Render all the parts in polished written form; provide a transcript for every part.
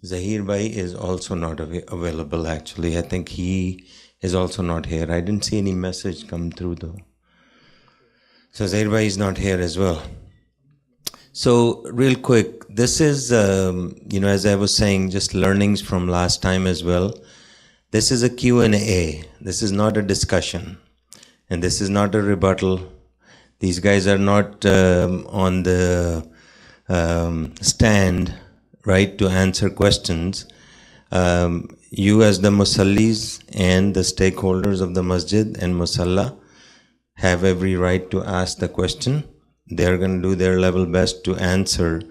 Zahir Bhai is also not available actually. I think he is also not here. I didn't see any message come through though. So Zahir Bhai is not here as well. So real quick, this is, as I was saying, just learnings from last time as well. This is a Q&A. This is not a discussion. And this is not a rebuttal. These guys are not on the stand, right, to answer questions. You as the musallis and the stakeholders of the masjid and musalla have every right to ask the question. They're going to do their level best to answer.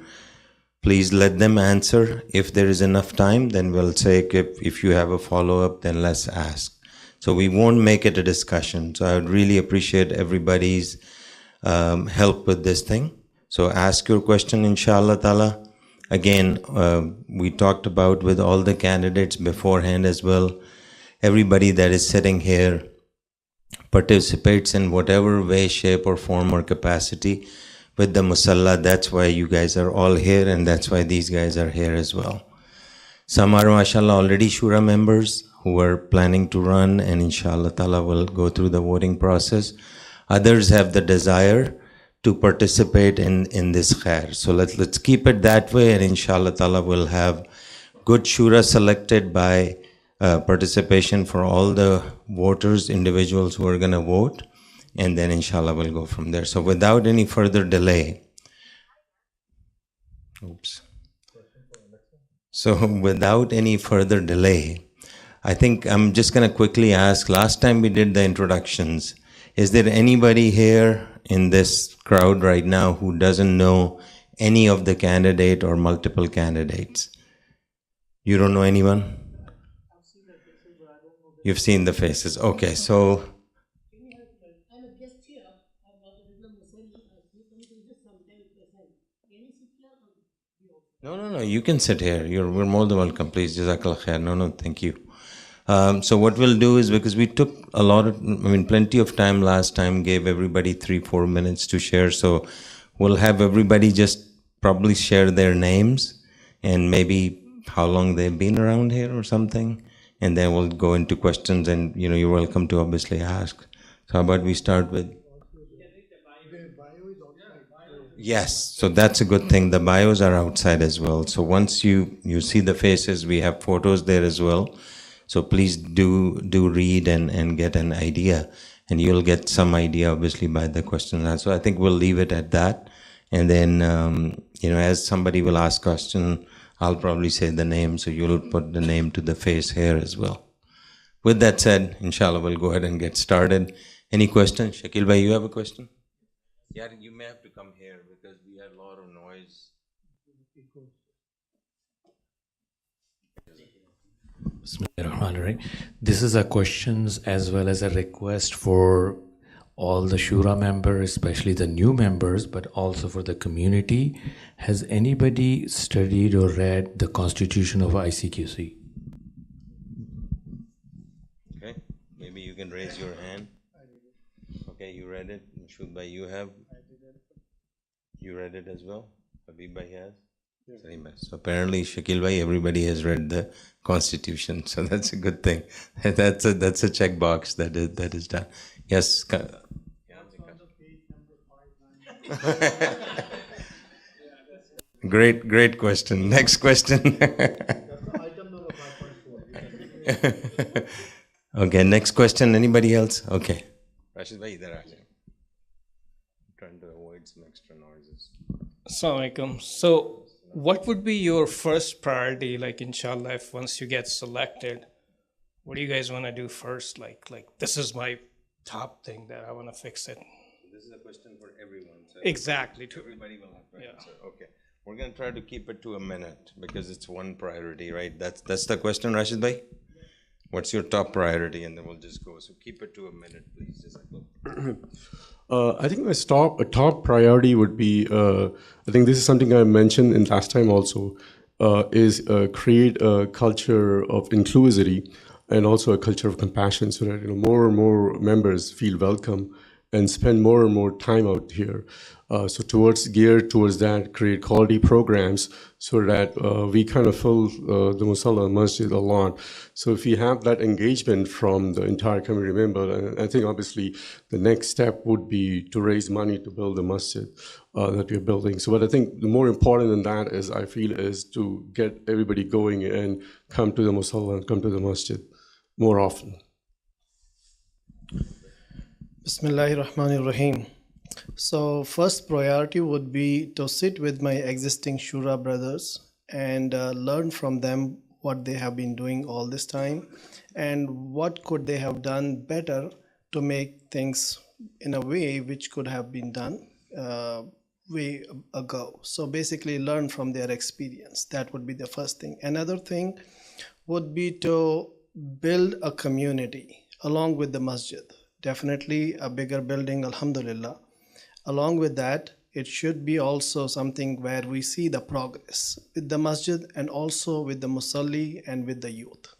Please let them answer. If there is enough time, then we'll say if you have a follow-up, then let's ask. So we won't make it a discussion. So I would really appreciate everybody's help with this thing. So ask your question, inshallah ta'ala. Again, we talked about with all the candidates beforehand as well. Everybody that is sitting here participates in whatever way, shape or form or capacity with the musalla. That's why you guys are all here, and that's why these guys are here as well. Some are, mashallah, already Shura members who are planning to run, and inshallah ta'ala will go through the voting process. Others have the desire to participate in this khair. So let's keep it that way, and inshallah ta'ala we'll have good Shura selected by participation for all the voters, individuals who are going to vote, and then inshallah we'll go from there. So without any further delay, I think I'm just going to quickly ask, last time we did the introductions, is there anybody here in this crowd right now who doesn't know any of the candidate or multiple candidates? You don't know anyone? You've seen the faces. Okay, so I'm a guest here. No, you can sit here. We're more than welcome. Please, Jazakallah khair. No, thank you. So what we'll do is, because we took plenty of time last time, gave everybody 3-4 minutes to share. So we'll have everybody just probably share their names and maybe how long they've been around here or something. And then we'll go into questions, and you're welcome to obviously ask. So how about we start with? Yes, so that's a good thing. The bios are outside as well. So once you see the faces, we have photos there as well. So please do read and get an idea, and you'll get some idea obviously by the questions. So I think we'll leave it at that. And then, as somebody will ask question, I'll probably say the name, so you'll put the name to the face here as well. With that said, inshallah, we'll go ahead and get started. Any questions? Shakil bhai, you have a question? Yeah, you may have to come here because we had a lot of noise. Bismillahirrahmanirrahim. This is a questions as well as a request for all the Shura members, especially the new members, but also for the community. Has anybody studied or read the Constitution of ICQC? Okay, maybe you can raise your hand. Okay, you read it. Mashud bhai, you have? You read it as well? Habib bhai has? So apparently, Shakil bhai, everybody has read the Constitution, so that's a good thing. That's a checkbox that is done. Yes. Great question. Next question. Okay, next question. Anybody else? Okay. Rashid bhai, idhar aa jaye. Trying to avoid some extra noises. Assalamu alaikum. So what would be your first priority, like inshallah, if once you get selected, what do you guys want to do first? Like this is my top thing that I want to fix it. This is a question for everyone. So exactly. Everybody will have to answer. Okay. We're going to try to keep it to a minute because it's one priority, right? That's the question, Rashid bhai? What's your top priority? And then we'll just go. So keep it to a minute, please. I think my top priority would be, I think this is something I mentioned in last time also, is create a culture of inclusivity and also a culture of compassion, so that more and more members feel welcome and spend more and more time out here. So geared towards that, create quality programs so that we kind of fill the Musalla Masjid a lot. So if we have that engagement from the entire community member, and I think obviously the next step would be to raise money to build the masjid that we're building. So, but I think the more important than that is, I feel, is to get everybody going and come to the Musalla and come to the masjid more often. Bismillahir Rahmanir Rahim. So first priority would be to sit with my existing Shura brothers and learn from them what they have been doing all this time and what could they have done better to make things in a way which could have been done way ago. So basically learn from their experience. That would be the first thing. Another thing would be to build a community along with the masjid. Definitely a bigger building, alhamdulillah. Along with that, it should be also something where we see the progress with the masjid and also with the musalli and with the youth.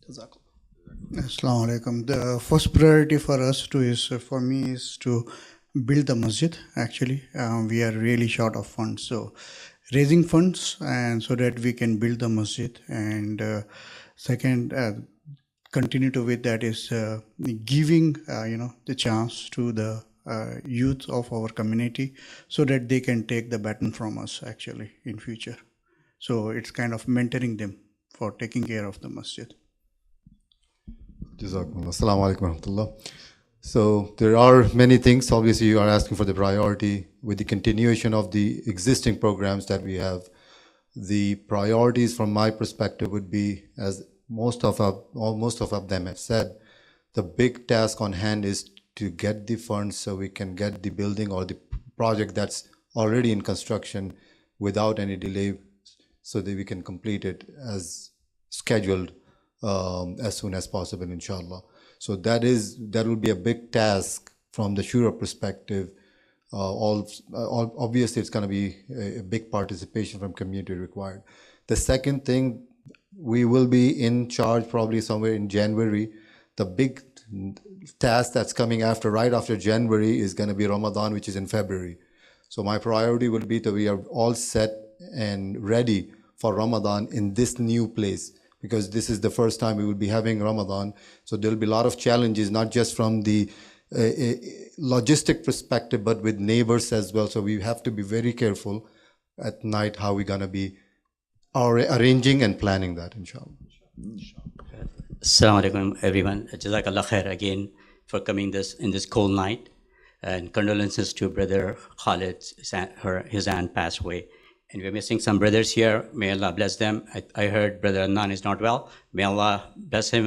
Jazakallah. Assalamu alaikum. The first priority for us for me is to build the masjid. Actually, we are really short of funds, so raising funds and so that we can build the masjid. And second, continue to with that is giving the chance to the youth of our community so that they can take the baton from us actually in future. So it's kind of mentoring them for taking care of the masjid. Jazakumullah. Assalamu alaikum warahmatullah. So there are many things. Obviously, you are asking for the priority with the continuation of the existing programs that we have. The priorities from my perspective would be, as most of them have said, the big task on hand is to get the funds so we can get the building or the project that's already in construction without any delay, so that we can complete it as scheduled as soon as possible, inshallah. So that will be a big task from the Shura perspective. Obviously, it's going to be a big participation from community required. The second thing, we will be in charge probably somewhere in January. The big task that's coming right after January is going to be Ramadan, which is in February. So my priority will be that we are all set and ready for Ramadan in this new place, because this is the first time we will be having Ramadan. So there'll be a lot of challenges, not just from the logistic perspective, but with neighbors as well. So we have to be very careful at night how we're going to be arranging and planning that, inshallah. Assalamu alaikum, everyone. Jazakallah khair again for coming in this cold night. And condolences to Brother Khalid. His aunt passed away. And we're missing some brothers here. May Allah bless them. I heard Brother Adnan is not well. May Allah bless him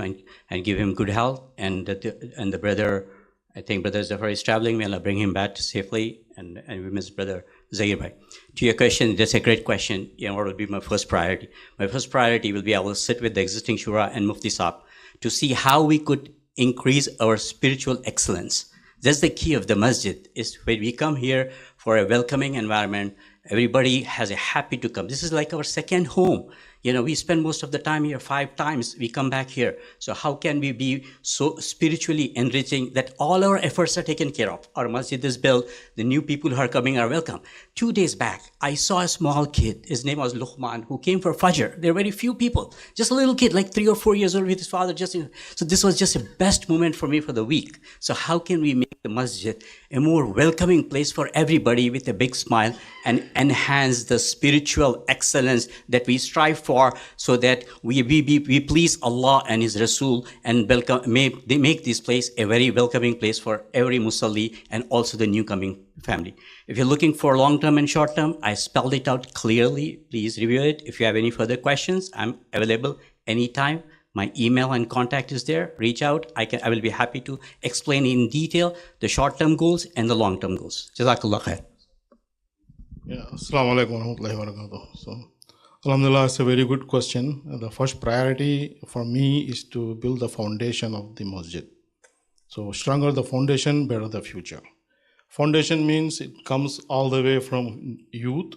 and give him good health. And the brother, I think Brother Zafar is traveling. May Allah bring him back safely. And we miss Brother Zahir Bhai. To your question, that's a great question. What will be my first priority? My first priority will be I will sit with the existing Shura and Mufti Saab to see how we could increase our spiritual excellence. That's the key of the masjid, is when we come here for a welcoming environment, everybody has a happy to come. This is like our second home. We spend most of the time here, 5 times we come back here. So how can we be so spiritually enriching that all our efforts are taken care of? Our masjid is built, the new people who are coming are welcome. 2 days back, I saw a small kid, his name was Luqman, who came for Fajr. There were very few people, just a little kid, like 3 or 4 years old with his father. So this was just a best moment for me for the week. So how can we make the masjid a more welcoming place for everybody with a big smile and enhance the spiritual excellence that we strive for, so that we please Allah and His Rasul and they make this place a very welcoming place for every Musalli and also the new coming family. If you're looking for long-term and short-term, I spelled it out clearly. Please review it. If you have any further questions, I'm available anytime. My email and contact is there. Reach out. I will be happy to explain in detail the short-term goals and the long-term goals. Jazakallah khair. Yeah, assalamu alaikum wa rahmatullahi wa barakatuh. So, alhamdulillah, it's a very good question. The first priority for me is to build the foundation of the masjid. So, stronger the foundation, better the future. Foundation means it comes all the way from youth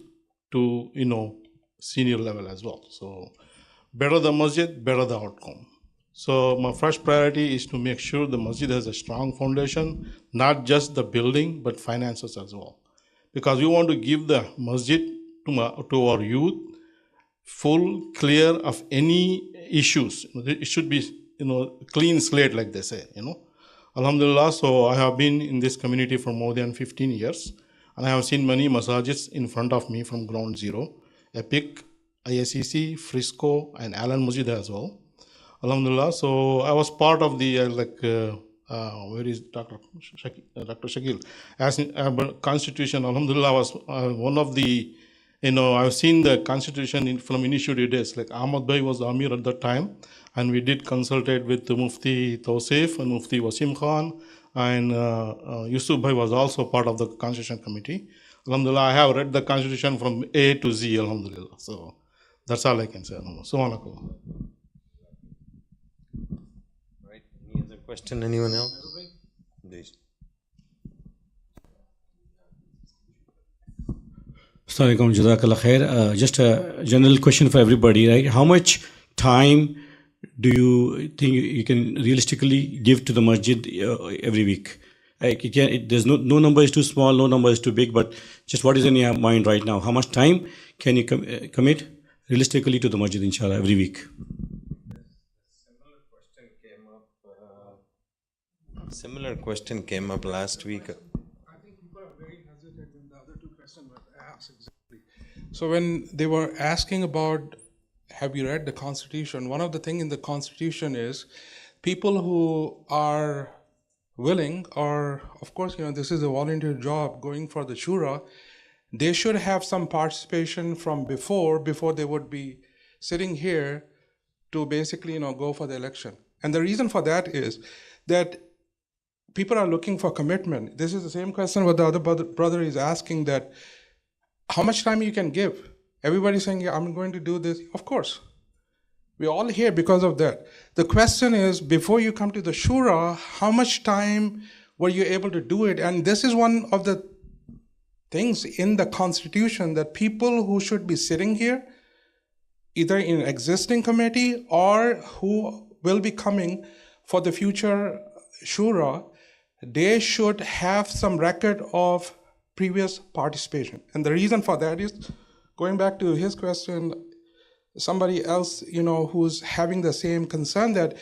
to, senior level as well. So, better the masjid, better the outcome. So my first priority is to make sure the masjid has a strong foundation, not just the building, but finances as well. Because we want to give the masjid to our youth full clear of any issues. It should be, clean slate, like they say, Alhamdulillah, so I have been in this community for more than 15 years, and I have seen many masajids in front of me from ground zero, Epic, ICQC, Frisco, and Alan Masjid as well. Alhamdulillah, so I was part of the, where is Dr. Shakil? As Constitution, Alhamdulillah, was one of the, I've seen the Constitution from initiative days, like Ahmad Bhai was the Amir at that time, and we did consultate with the Mufti Tawsif and Mufti Wasim Khan, and Yusuf Bhai was also part of the Constitution Committee. Alhamdulillah, I have read the Constitution from A to Z, Alhamdulillah. So that's all I can say. Subhanakallah. Right. Any other question? Anyone else? Please. Assalamu alaikum, Jazakallah khair. Just a general question for everybody, right? How much time do you think you can realistically give to the masjid every week? Like there's no number is too small, no number is too big, but just what is in your mind right now? How much time can you commit realistically to the masjid, inshallah, every week? Similar question came up last week. I think people are very hesitant when the other two questions were asked. Exactly. So when they were asking about, have you read the Constitution? One of the things in the Constitution is people who are willing, or of course, this is a volunteer job going for the shura, they should have some participation from before they would be sitting here to basically, go for the election. And the reason for that is that people are looking for commitment. This is the same question what the other brother is asking, that how much time you can give. Everybody's saying, yeah, I'm going to do this. Of course. We're all here because of that. The question is, before you come to the shura, how much time were you able to do it? And this is one of the things in the Constitution, that people who should be sitting here, either in existing committee or who will be coming for the future shura, they should have some record of previous participation. And the reason for that is, going back to his question, somebody else, who's having the same concern, that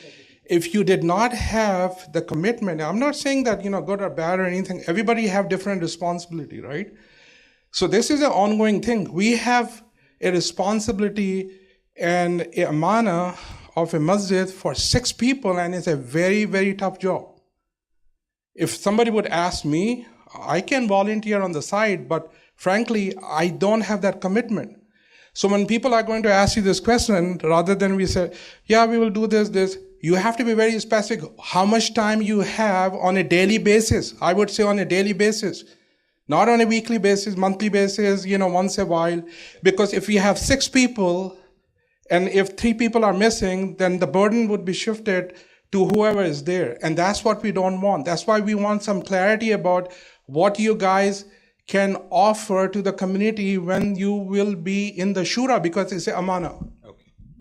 if you did not have the commitment, I'm not saying that, good or bad or anything, everybody have different responsibility, right? So this is an ongoing thing. We have a responsibility and a amana of a masjid for 6 people, and it's a very, very tough job. If somebody would ask me, I can volunteer on the side, but frankly, I don't have that commitment. So when people are going to ask you this question, rather than we say, yeah, we will do this, you have to be very specific how much time you have on a daily basis. I would say on a daily basis, not on a weekly basis, monthly basis, once a while. Because if you have 6 people, and if 3 people are missing, then the burden would be shifted to whoever is there. And that's what we don't want. That's why we want some clarity about what you guys can offer to the community when you will be in the shura, because it's a amana.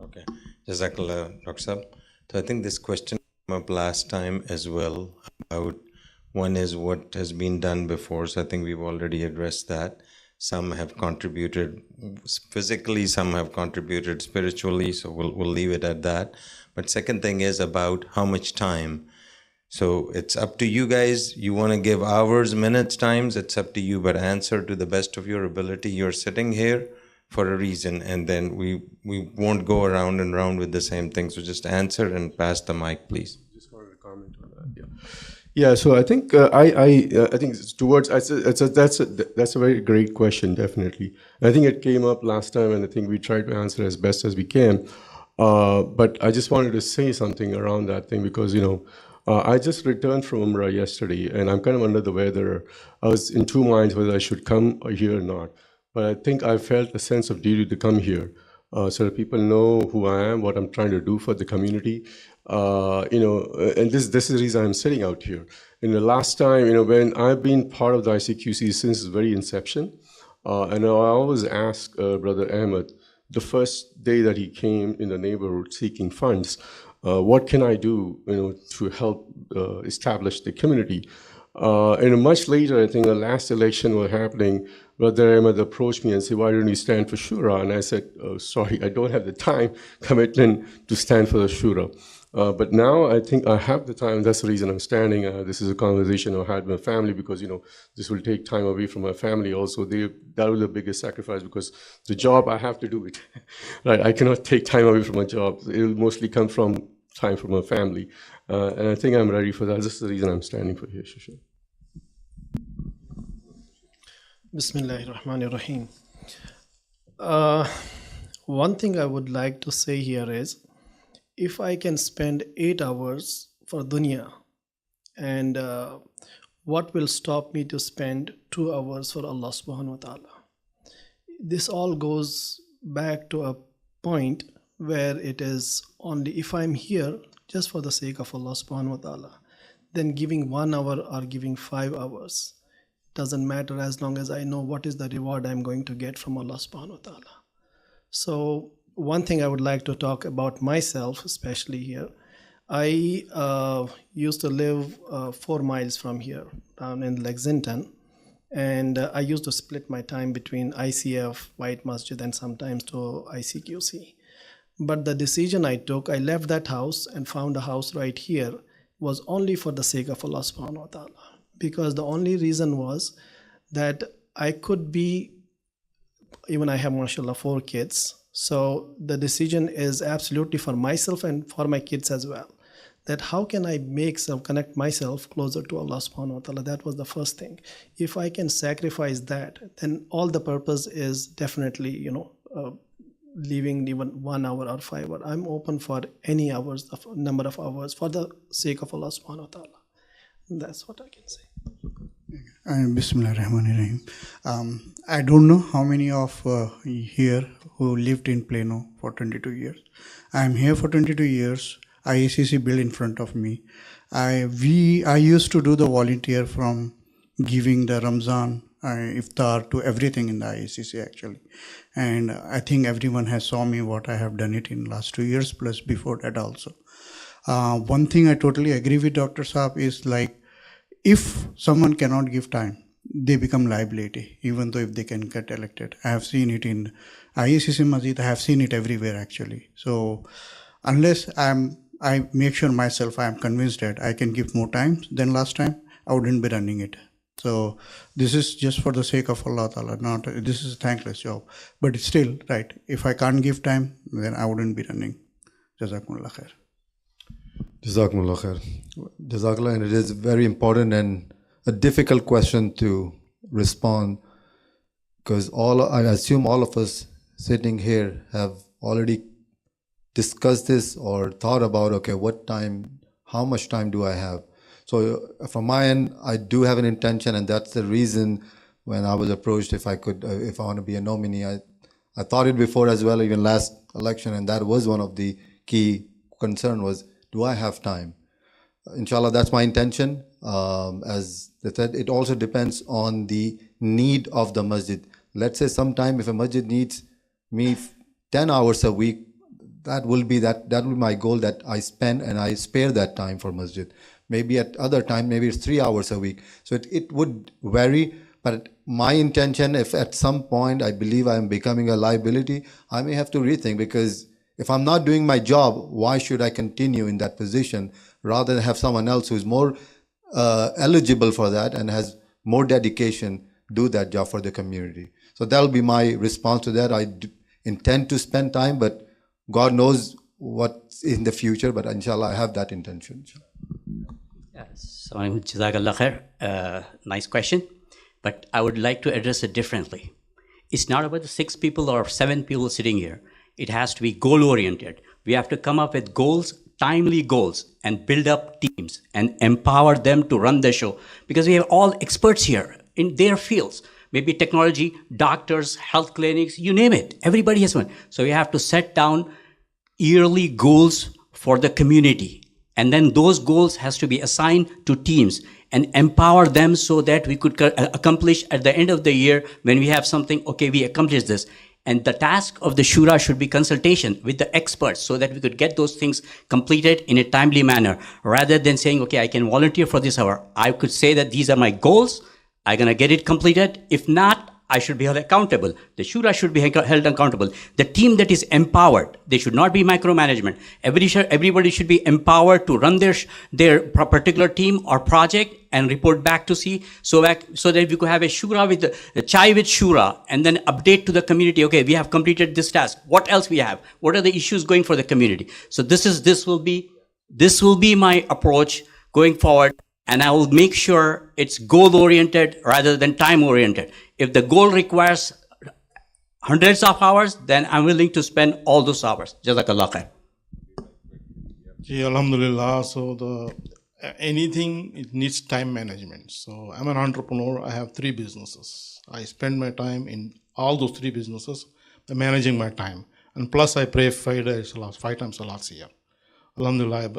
Okay. Jazakallah, Dr. Saab. So I think this question came up last time as well about, one is what has been done before. So I think we've already addressed that. Some have contributed physically, some have contributed spiritually. So we'll leave it at that. But second thing is about how much time. So it's up to you guys. You want to give hours, minutes, times, it's up to you, but answer to the best of your ability. You're sitting here for a reason, and then we won't go around and round with the same thing. So just answer and pass the mic, please. Just wanted to comment on that. Yeah. So I think I think that's a very great question, definitely. I think it came up last time, and I think we tried to answer as best as we can. But I just wanted to say something around that thing, because I just returned from Umrah yesterday, and I'm kind of under the weather. I was in 2 minds whether I should come here or not. But I think I felt a sense of duty to come here, so that people know who I am, what I'm trying to do for the community. And this is the reason I'm sitting out here. In the last time, when I've been part of the ICQC since its very inception, and I always ask Brother Ahmed, the first day that he came in the neighborhood seeking funds, what can I do, to help establish the community? And much later, I think the last election was happening, Brother Ahmed approached me and said, why don't you stand for Shura? And I said, oh, sorry, I don't have the time commitment to stand for the Shura. But now I think I have the time. That's the reason I'm standing. This is a conversation I had with my family because, this will take time away from my family also. That was the biggest sacrifice because the job, I have to do it. Right? I cannot take time away from my job. It will mostly come from time from my family. And I think I'm ready for that. That's the reason I'm standing for here, Shusha. Bismillahirrahmanirrahim. One thing I would like to say here is, if I can spend 8 hours for dunya, and what will stop me to spend 2 hours for Allah subhanahu wa ta'ala? This all goes back to a point where it is only if I'm here just for the sake of Allah subhanahu wa ta'ala, then giving 1 hour or giving 5 hours doesn't matter as long as I know what is the reward I'm going to get from Allah subhanahu wa ta'ala. So one thing I would like to talk about myself, especially here, I used to live 4 miles from here, down in Lexington, and I used to split my time between ICF, White Masjid, and sometimes to ICQC. But the decision I took, I left that house and found a house right here, was only for the sake of Allah subhanahu wa ta'ala. Because the only reason was that I could be, even I have mashallah 4 kids, so the decision is absolutely for myself and for my kids as well. That how can I connect myself closer to Allah subhanahu wa ta'ala? That was the first thing. If I can sacrifice that, then all the purpose is definitely, leaving even 1 hour or 5 hours. I'm open for any hours, the number of hours, for the sake of Allah subhanahu wa ta'ala. That's what I can say. Bismillahirrahmanirrahim. I don't know how many of here who lived in Plano for 22 years. I am here for 22 years. ICQC built in front of me. I used to do the volunteer from giving the Ramzan iftar to everything in the ICQC actually. And I think everyone has saw me what I have done it in last 2 years plus before that also. One thing I totally agree with Dr. Saab is like, if someone cannot give time, they become liability, even though if they can get elected. I have seen it in ICQC Masjid, I have seen it everywhere actually. So unless I make sure myself I am convinced that I can give more time than last time, I wouldn't be running it. So this is just for the sake of Allah Ta'ala, this is a thankless job. But it's still, right, if I can't give time, then I wouldn't be running. Jazakumullah khair. Jazakumullah khair. Jazakallah, and it is very important and a difficult question to respond, because I assume all of us sitting here have already discussed this or thought about, okay, what time, how much time do I have? So from my end, I do have an intention, and that's the reason when I was approached if I want to be a nominee, I thought it before as well, even last election, and that was one of the key concern was, do I have time? Inshallah, that's my intention. As they said, it also depends on the need of the masjid. Let's say sometime if a masjid needs me 10 hours a week, that will be my goal, that I spend and I spare that time for masjid. Maybe at other time, maybe it's 3 hours a week. So it would vary, but my intention, if at some point I believe I am becoming a liability, I may have to rethink, because if I'm not doing my job, why should I continue in that position rather than have someone else who is more eligible for that and has more dedication do that job for the community? So that'll be my response to that. I intend to spend time, but God knows what's in the future, but inshallah I have that intention. Yes, Jazakallah khair. Nice question, but I would like to address it differently. It's not about the 6 people or 7 people sitting here. It has to be goal-oriented. We have to come up with goals, timely goals, and build up teams and empower them to run the show. Because we have all experts here in their fields. Maybe technology, doctors, health clinics, you name it. Everybody has one. So we have to set down yearly goals for the community. And then those goals has to be assigned to teams and empower them so that we could accomplish at the end of the year when we have something, okay, we accomplished this. And the task of the shura should be consultation with the experts so that we could get those things completed in a timely manner, rather than saying, okay, I can volunteer for this hour. I could say that these are my goals. I'm going to get it completed. If not, I should be held accountable. The shura should be held accountable. The team that is empowered, they should not be micromanagement. Everybody should be empowered to run their particular team or project and report back to so that we could have a shura with a chai with shura, and then update to the community. Okay, we have completed this task. What else we have? What are the issues going for the community? So this will be my approach going forward. And I will make sure it's goal-oriented rather than time-oriented. If the goal requires hundreds of hours, then I'm willing to spend all those hours. Jazakallah khair. Alhamdulillah. So anything, it needs time management. So I'm an entrepreneur. I have 3 businesses. I spend my time in all those 3 businesses, managing my time. And plus I pray 5 times salats a year. Alhamdulillah,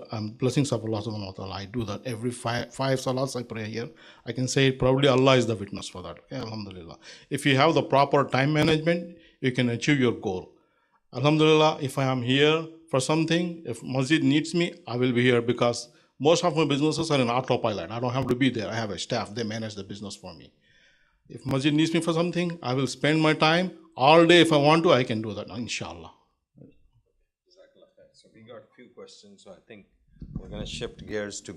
blessings of Allah subhanahu wa ta'ala. I do that every five salats I pray here. I can say probably Allah is the witness for that. Okay, alhamdulillah. If you have the proper time management, you can achieve your goal. Alhamdulillah, if I am here for something, if masjid needs me, I will be here, because most of my businesses are in autopilot. I don't have to be there. I have a staff. They manage the business for me. If masjid needs me for something, I will spend my time all day. If I want to, I can do that, inshallah. So we got a few questions, so I think we're going to shift gears to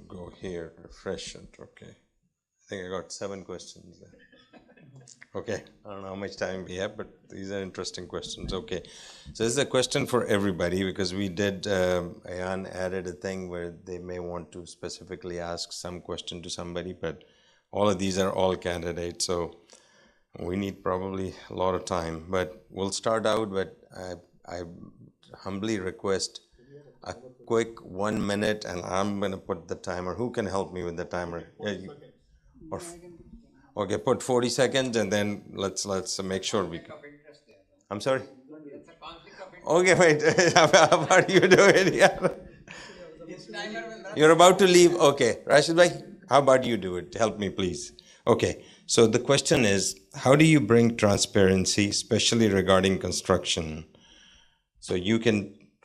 go here, refresh it. Okay. I think I got 7 questions there. Okay. I don't know how much time we have, but these are interesting questions. Okay. So this is a question for everybody, because we did, Ayan added a thing where they may want to specifically ask some question to somebody, but all of these are all candidates, so we need probably a lot of time. But we'll start out, but I humbly request a quick 1 minute, and I'm going to put the timer. Who can help me with the timer? Okay, put 40 seconds, and then let's make sure we can. I'm sorry? Okay, wait. How about you do it? Yeah. You're about to leave. Okay. Rashid bhai, how about you do it? Help me, please. Okay. So the question is, how do you bring transparency, especially regarding construction? So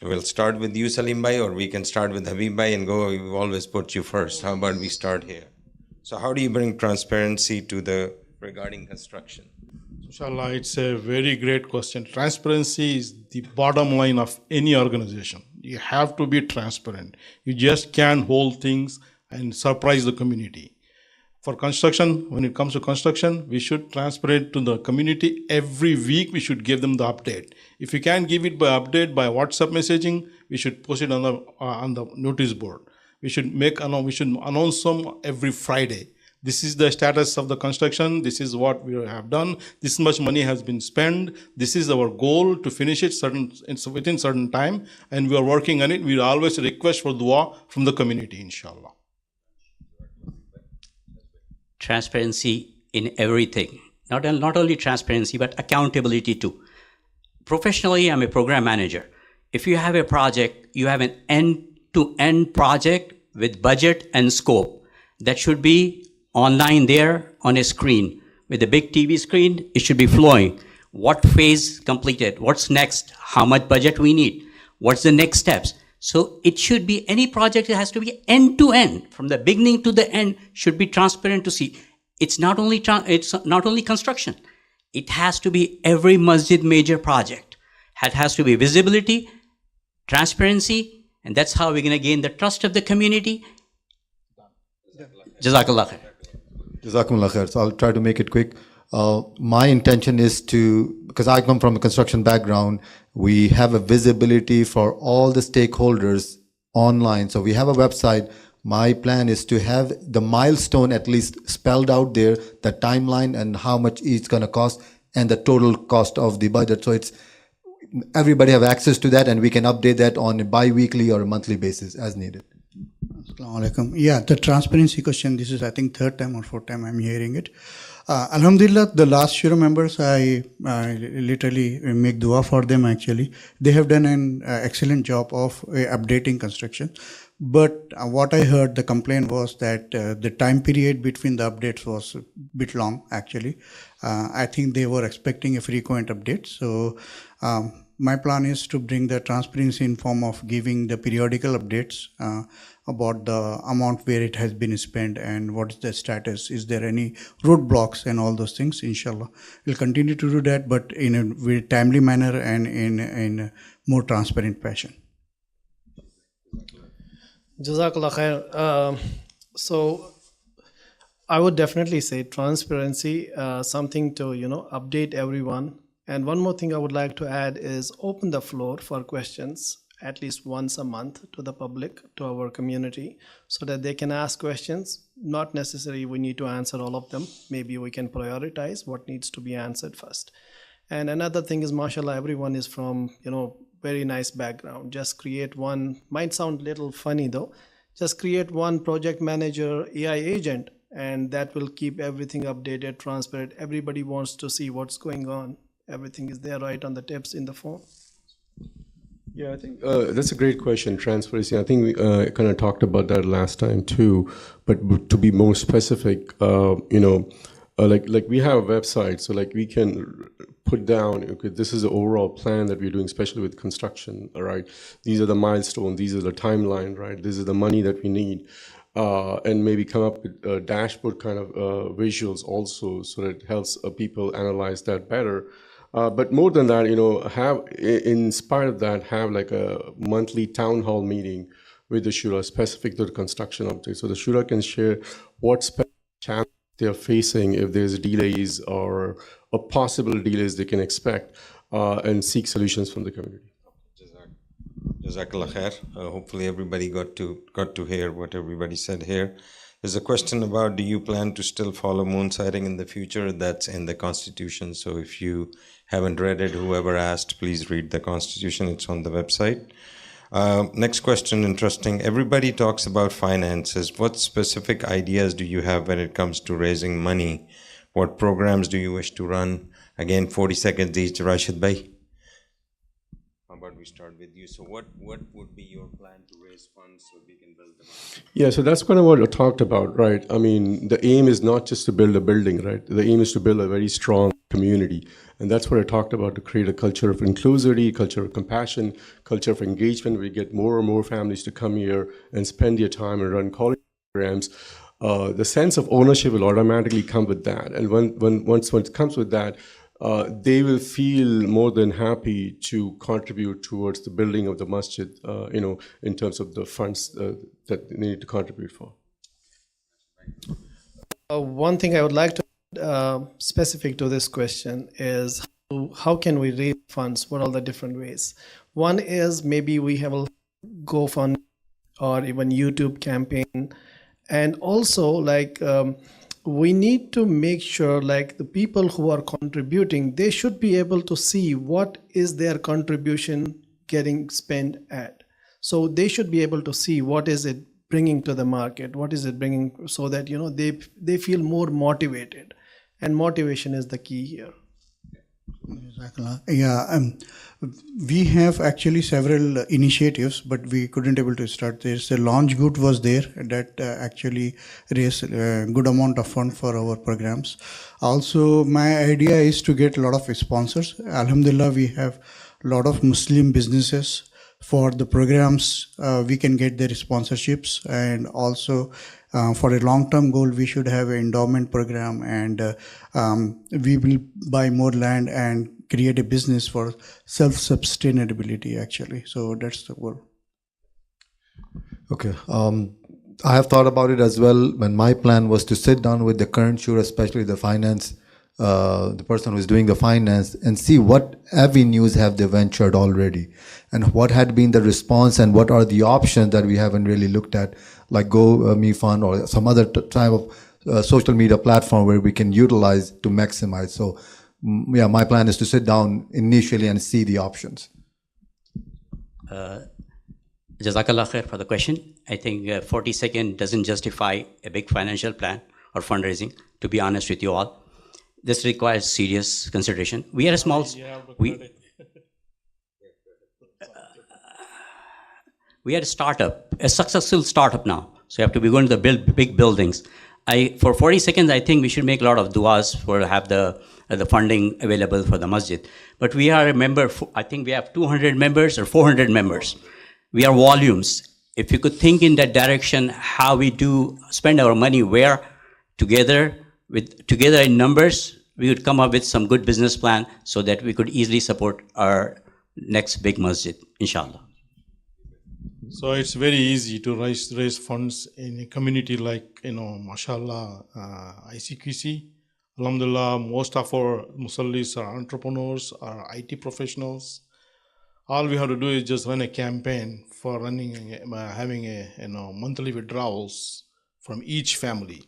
we'll start with you, Salim bhai, or we can start with Habib bhai and go. We've always put you first. How about we start here? So how do you bring transparency regarding construction? Inshallah, it's a very great question. Transparency is the bottom line of any organization. You have to be transparent. You just can't hold things and surprise the community. For construction, when it comes to construction, we should transparent to the community. Every week we should give them the update. If you can't give it by update by WhatsApp messaging, we should post it on the notice board. We should announce them every Friday. This is the status of the construction. This is what we have done. This much money has been spent. This is our goal to finish it within certain time, and we are working on it. We always request for dua from the community, inshallah. Transparency in everything. Not only transparency, but accountability too. Professionally, I'm a program manager. If you have a project, you have an end-to-end project with budget and scope. That should be online there on a screen. With a big TV screen, it should be flowing. What phase completed? What's next? How much budget we need? What's the next steps? So it should be, any project that has to be end to end, from the beginning to the end, should be transparent to see. It's not only construction. It has to be every masjid major project. It has to be visibility, transparency, and that's how we're going to gain the trust of the community. Jazakallah khair. Jazakumullah khair. So I'll try to make it quick. My intention is because I come from a construction background, we have a visibility for all the stakeholders online. So we have a website. My plan is to have the milestone at least spelled out there, the timeline and how much it's going to cost and the total cost of the budget. So everybody have access to that, and we can update that on a bi-weekly or a monthly basis as needed. Assalamu alaikum. Yeah, the transparency question, this is I think 3rd time or 4th time I'm hearing it. Alhamdulillah, the last Shura members, I literally make dua for them actually. They have done an excellent job of updating construction. But what I heard, the complaint was that the time period between the updates was a bit long actually. I think they were expecting a frequent update. So my plan is to bring the transparency in form of giving the periodical updates about the amount where it has been spent and what is the status. Is there any roadblocks and all those things? Inshallah, we'll continue to do that, but in a very timely manner and in a more transparent fashion. Jazakallah khair. So I would definitely say transparency, something to update everyone. And one more thing I would like to add is open the floor for questions at least once a month to the public, to our community, so that they can ask questions. Not necessarily we need to answer all of them. Maybe we can prioritize what needs to be answered first. And another thing is, mashallah, everyone is from very nice background. Just create one, might sound a little funny though, just create one project manager AI agent, and that will keep everything updated, transparent. Everybody wants to see what's going on. Everything is there right on the tips in the phone. Yeah, I think that's a great question, transparency. I think we kind of talked about that last time too, but to be more specific, like we have a website, so like we can put down, okay, this is the overall plan that we're doing, especially with construction, all right? These are the milestones, these are the timeline, right? This is the money that we need. And maybe come up with dashboard kind of visuals also, so that it helps people analyze that better. But more than that, have, in spite of that, have like a monthly town hall meeting with the Shura specific to the construction update. So the Shura can share what specific challenges they're facing, if there's delays or possible delays they can expect, and seek solutions from the community. Jazakallah khair. Hopefully everybody got to hear what everybody said here. There's a question about, do you plan to still follow moon sighting in the future? That's in the Constitution. So if you haven't read it, whoever asked, please read the Constitution. It's on the website. Next question, interesting. Everybody talks about finances. What specific ideas do you have when it comes to raising money? What programs do you wish to run? Again, 40 seconds each. Rashid Bhai. How about we start with you? So what would be your plan to raise funds so we can build them up? Yeah, so that's kind of what I talked about, right? I mean, the aim is not just to build a building, right? The aim is to build a very strong community. And that's what I talked about, to create a culture of inclusivity, culture of compassion, culture of engagement. We get more and more families to come here and spend their time and run college programs. The sense of ownership will automatically come with that. And once it comes with that, they will feel more than happy to contribute towards the building of the masjid, in terms of the funds that they need to contribute for. One thing I would like to specific to this question is how can we raise funds? What are the different ways? One is maybe we have a GoFundMe or even YouTube campaign, and also we need to make sure the people who are contributing, they should be able to see what is their contribution getting spent at. So they should be able to see what is it bringing to the market, what is it bringing, so that they feel more motivated, and motivation is the key here. Yeah, we have actually several initiatives, but we couldn't able to start. There's a launch good was there that actually raised a good amount of fund for our programs. Also, my idea is to get a lot of sponsors. Alhamdulillah, we have a lot of Muslim businesses. For the programs, we can get their sponsorships, and also for a long-term goal, we should have an endowment program, and we will buy more land and create a business for self-sustainability, actually. So that's the goal. Okay. I have thought about it as well. When my plan was to sit down with the current shura, especially the finance, the person who is doing the finance, and see what avenues have they ventured already, and what had been the response, and what are the options that we haven't really looked at, like GoMe Fund or some other type of social media platform where we can utilize to maximize. So yeah, my plan is to sit down initially and see the options. Jazakallah khair for the question. I think 40 seconds doesn't justify a big financial plan or fundraising, to be honest with you all. This requires serious consideration. We are a small, we are a startup, a successful startup now. So you have to be going to build big buildings. for 40 seconds, I think we should make a lot of du'as for have the funding available for the masjid. But we are a member, I think we have 200 members or 400 members. We are volumes. If you could think in that direction, how we do spend our money, where together in numbers, we would come up with some good business plan so that we could easily support our next big masjid, inshallah. So it's very easy to raise funds in a community like, mashallah, ICQC. Alhamdulillah, most of our musallis are entrepreneurs, are IT professionals. All we have to do is just run a campaign for having a monthly withdrawals from each family.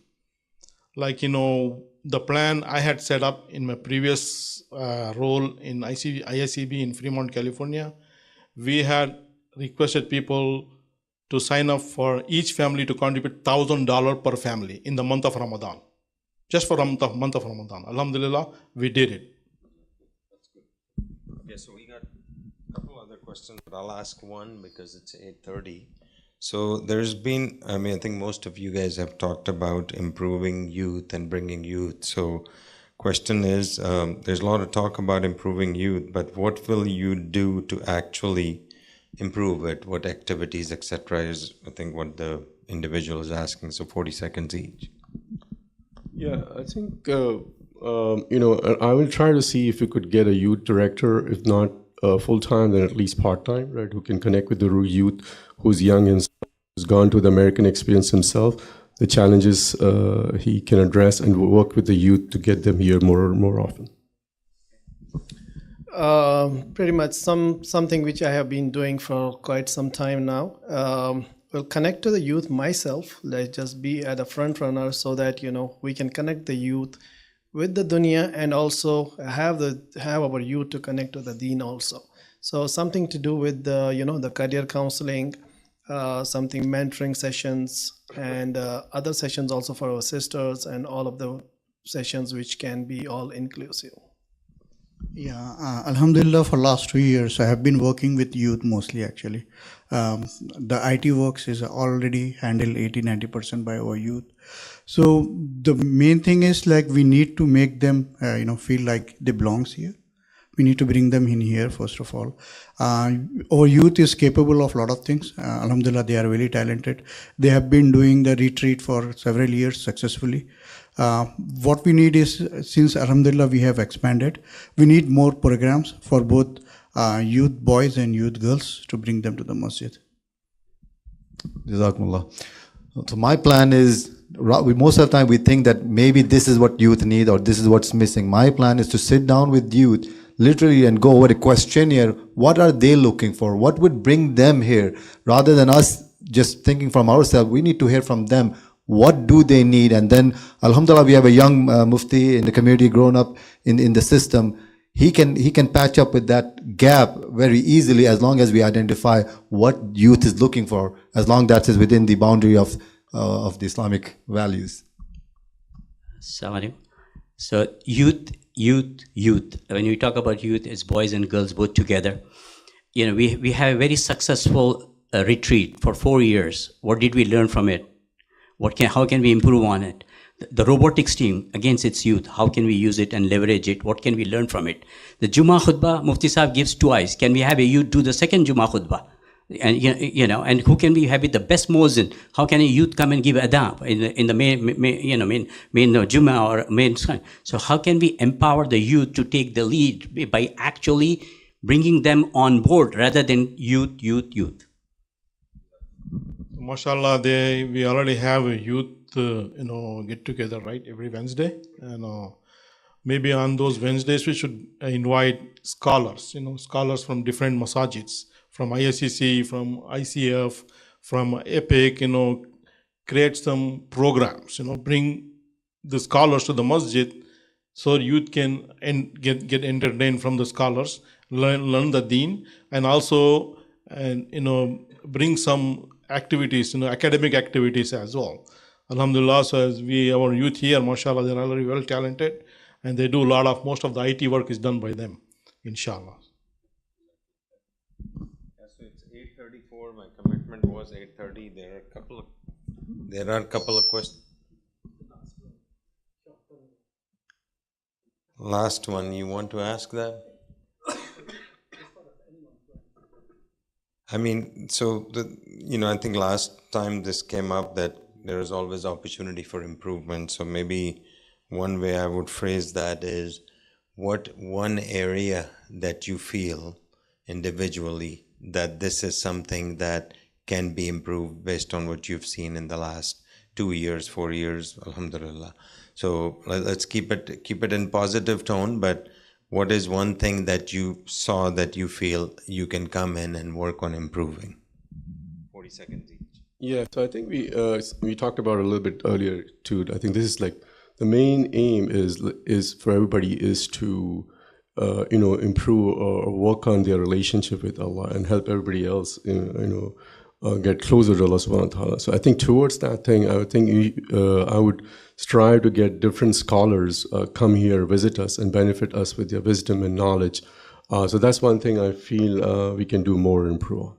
Like, the plan I had set up in my previous role in ISCB in Fremont, California, we had requested people to sign up for each family to contribute $1,000 per family in the month of Ramadan. Just for the month of Ramadan. Alhamdulillah, we did it. That's good. Okay, so we got a couple other questions, but I'll ask one because it's 8:30. So there's been, I think most of you guys have talked about improving youth and bringing youth. So question is, there's a lot of talk about improving youth, but what will you do to actually improve it? What activities, etc., is I think what the individual is asking. So 40 seconds each. Yeah, I think, I will try to see if we could get a youth director, if not full-time, then at least part-time, right, who can connect with the youth who's young and who's gone to the American experience himself, the challenges he can address, and work with the youth to get them here more often. Pretty much something which I have been doing for quite some time now. Will connect to the youth myself. Let's just be at the front runner so that we can connect the youth with the dunya and also have our youth to connect to the deen also. So something to do with the career counseling, something mentoring sessions and other sessions also for our sisters and all of the sessions which can be all inclusive. Yeah, Alhamdulillah, for last 2 years, I have been working with youth mostly actually. The IT works is already handled 80-90% by our youth. So the main thing is like we need to make them, feel like they belongs here. We need to bring them in here, first of all. Our youth is capable of a lot of things. Alhamdulillah, they are really talented. They have been doing the retreat for several years successfully. What we need is, since Alhamdulillah we have expanded, we need more programs for both youth boys and youth girls to bring them to the masjid. Jazakumullah. So my plan is, most of the time we think that maybe this is what youth need or this is what's missing. My plan is to sit down with youth literally and go over a questionnaire. What are they looking for? What would bring them here? Rather than us just thinking from ourselves, we need to hear from them. What do they need? And then, alhamdulillah, we have a young mufti in the community, grown up in the system. He can patch up with that gap very easily as long as we identify what youth is looking for, as long as that is within the boundary of the Islamic values. Assalamu alaikum. So youth. When we talk about youth, it's boys and girls both together. We have a very successful retreat for 4 years. What did we learn from it? How can we improve on it? The robotics team, against its youth, how can we use it and leverage it? What can we learn from it? The Jummah khutbah, Mufti Sahib gives twice. Can we have a youth do the second Jummah khutbah? And and who can we have it the best muezzin? How can a youth come and give adab in the main Jummah or main? So how can we empower the youth to take the lead by actually bringing them on board rather than youth? MashaAllah, we already have a youth get together, right, every Wednesday, and maybe on those Wednesdays we should invite scholars, scholars from different masajids, from ICQC, from ICF, from EPIC, create some programs, bring the scholars to the masjid so youth can get entertained from the scholars, learn the deen, and also bring some activities, academic activities as well. Alhamdulillah, so as our youth here, mashallah, they're already well talented, and they do most of the IT work is done by them, inshallah. So it's 8:34. My commitment was 8:30. There are a couple of questions. Last one, you want to ask that? I mean, so I think last time this came up that there is always opportunity for improvement. So maybe one way I would phrase that is, what one area that you feel individually that this is something that can be improved based on what you've seen in the last 2 years, 4 years, alhamdulillah. So let's keep it in positive tone, but what is one thing that you saw that you feel you can come in and work on improving? 40 seconds each. Yeah, so I think we talked about it a little bit earlier too. I think this is like the main aim is for everybody is to improve or work on their relationship with Allah and help everybody else get closer to Allah subhanahu wa ta'ala. So I think towards that thing, I would strive to get different scholars come here, visit us, and benefit us with their wisdom and knowledge. So that's one thing I feel we can do more and improve.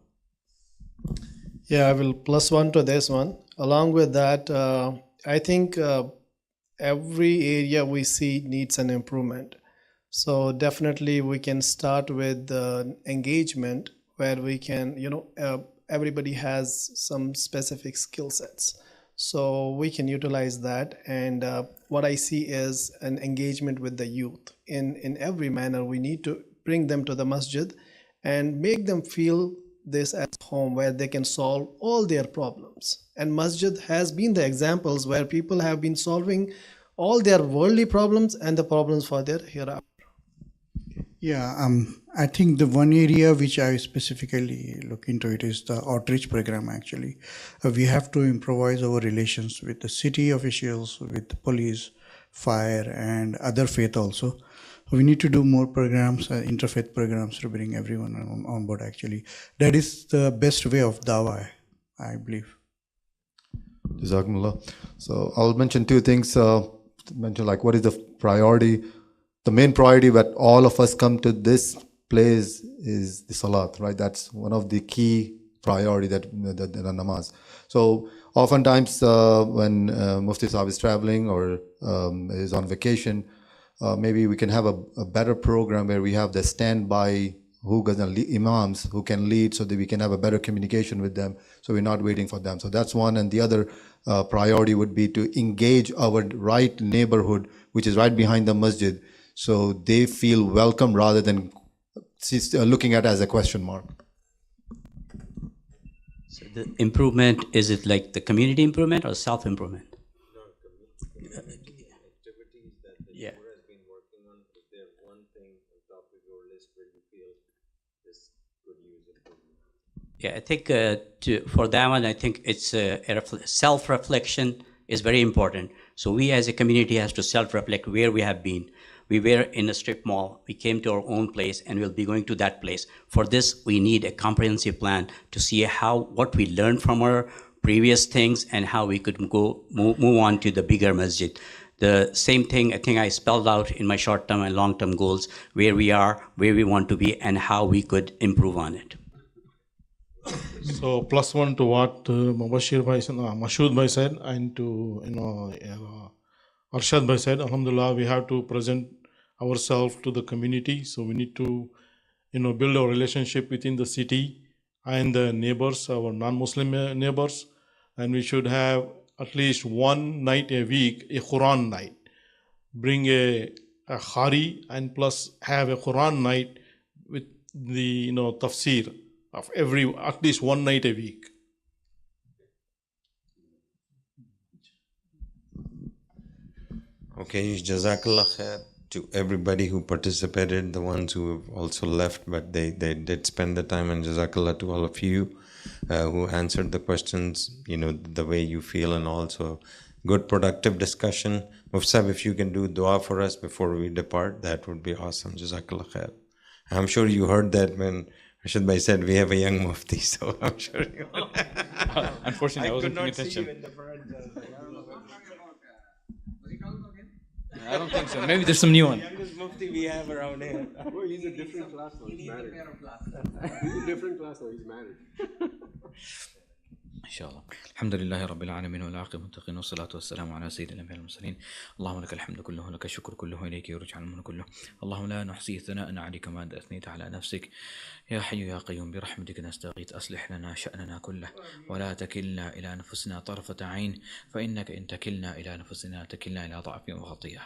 Yeah, I will plus one to this one. Along with that, I think every area we see needs an improvement. So definitely we can start with engagement where we can, everybody has some specific skill sets. So we can utilize that. And what I see is an engagement with the youth. In every manner, we need to bring them to the masjid and make them feel this as home where they can solve all their problems. And masjid has been the examples where people have been solving all their worldly problems and the problems for their hereafter. Yeah, I think the one area which I specifically look into it is the outreach program actually. We have to improvise our relations with the city officials, with the police, fire, and other faith also. We need to do more programs, interfaith programs to bring everyone on board actually. That is the best way of dawah, I believe. Jazakumullah. So I'll mention two things. Mention like what is the priority. The main priority that all of us come to this place is the salat, right? That's one of the key priority that the namaz. So oftentimes when Mufti Sahib is traveling or is on vacation, maybe we can have a better program where we have the standby imams who can lead so that we can have a better communication with them, so we're not waiting for them. So that's one. And the other priority would be to engage our right neighborhood, which is right behind the masjid, so they feel welcome rather than looking at it as a question mark. So the improvement, is it like the community improvement or self-improvement? Yeah. Yeah, I think for that one, I think it's self-reflection is very important. So we as a community has to self-reflect where we have been. We were in a strip mall, we came to our own place, and we'll be going to that place. For this, we need a comprehensive plan to see what we learned from our previous things and how we could move on to the bigger masjid. The same thing, I think I spelled out in my short-term and long-term goals, where we are, where we want to be, and how we could improve on it. So plus one to what Mubashir Bhai said, Mashood Bhai said, and to Arshad Bhai said. Alhamdulillah, we have to present ourselves to the community. So we need to build our relationship within the city and the neighbors, our non-Muslim neighbors, and we should have at least one night a week, a Quran night. Bring a khari and plus have a Quran night with the tafsir of at least one night a week. Okay, Jazakallah khair to everybody who participated, the ones who have also left, but they did spend the time, and Jazakallah to all of you who answered the questions, the way you feel, and also good productive discussion. Mufsab, if you can do dua for us before we depart, that would be awesome. Jazakallah khair. I'm sure you heard that when Rashid Bhai said we have a young mufti, so I'm sure you Unfortunately, I wasn't paying attention. I don't think so. Maybe there's some new one. Youngest mufti we have around here. Oh, he's a different class now. He's married. He's a different class now. He's married. إن شاء الله. الحمد لله رب العالمين والعاقبة للمتقين والصلاة والسلام على سيد الأنبياء والمرسلين. اللهم لك الحمد كله ولك الشكر كله إليك يرجع الملك كله. اللهم لا نحصي ثناء عليك ما أنت أثنيت على نفسك. يا حي يا قيوم برحمتك نستغيث أصلح لنا شأننا كله ولا تكلنا إلى أنفسنا طرفة عين فإنك إن تكلنا إلى أنفسنا تكلنا إلى ضعف وخطيئة.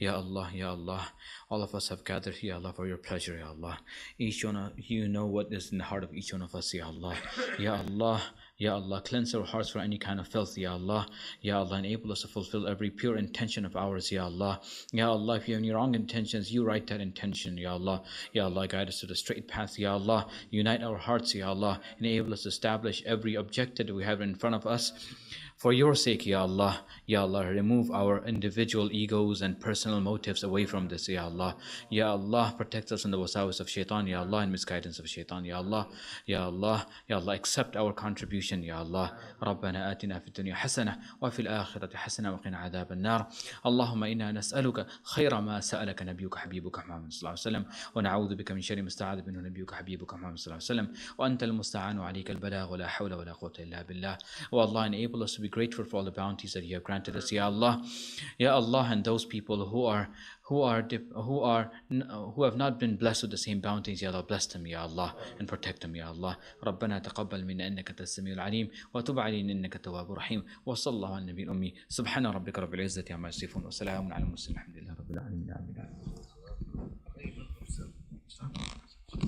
Ya Allah, Ya Allah, all of us have gathered here, Allah, for your pleasure, Ya Allah. Each one of you know what is in the heart of each one of us, Ya Allah. Ya Allah, Ya Allah, cleanse our hearts for any kind of filth, Ya Allah. Ya Allah, enable us to fulfill every pure intention of ours, Ya Allah. Ya Allah, if you have any wrong intentions, you write that intention, Ya Allah. Ya Allah, guide us to the straight path, Ya Allah. Unite our hearts, Ya Allah. Enable us to establish every objective that we have in front of us. For your sake, Ya Allah, Ya Allah, remove our individual egos and personal motives away from this, Ya Allah. Ya Allah, protect us from the wasawis of shaitan, Ya Allah, and misguidance of shaitan, Ya Allah. Ya Allah, Ya Allah, accept our contribution, Ya Allah. ربنا آتنا في الدنيا حسنة وفي الآخرة حسنة وقنا عذاب النار. اللهم إنا نسألك خير ما سألك نبيك حبيبك محمد صلى الله عليه وسلم ونعوذ بك من شر ما استعاذ منه نبيك حبيبك محمد صلى الله عليه وسلم وأنت المستعان وعليك البلاغ ولا حول ولا قوة إلا بالله. O Allah, enable us to be grateful for all the bounties that you have granted us, Ya Allah. Ya Allah, and those people who have not been blessed with the same bounties, Ya Allah, bless them, Ya Allah, and protect them, Ya Allah. ربنا تقبل منا إنك أنت السميع العليم وتب علينا إنك التواب الرحيم وصلى الله على النبي الأمي سبحان ربك رب العزة عما يصفون وسلام على المرسلين الحمد لله رب العالمين.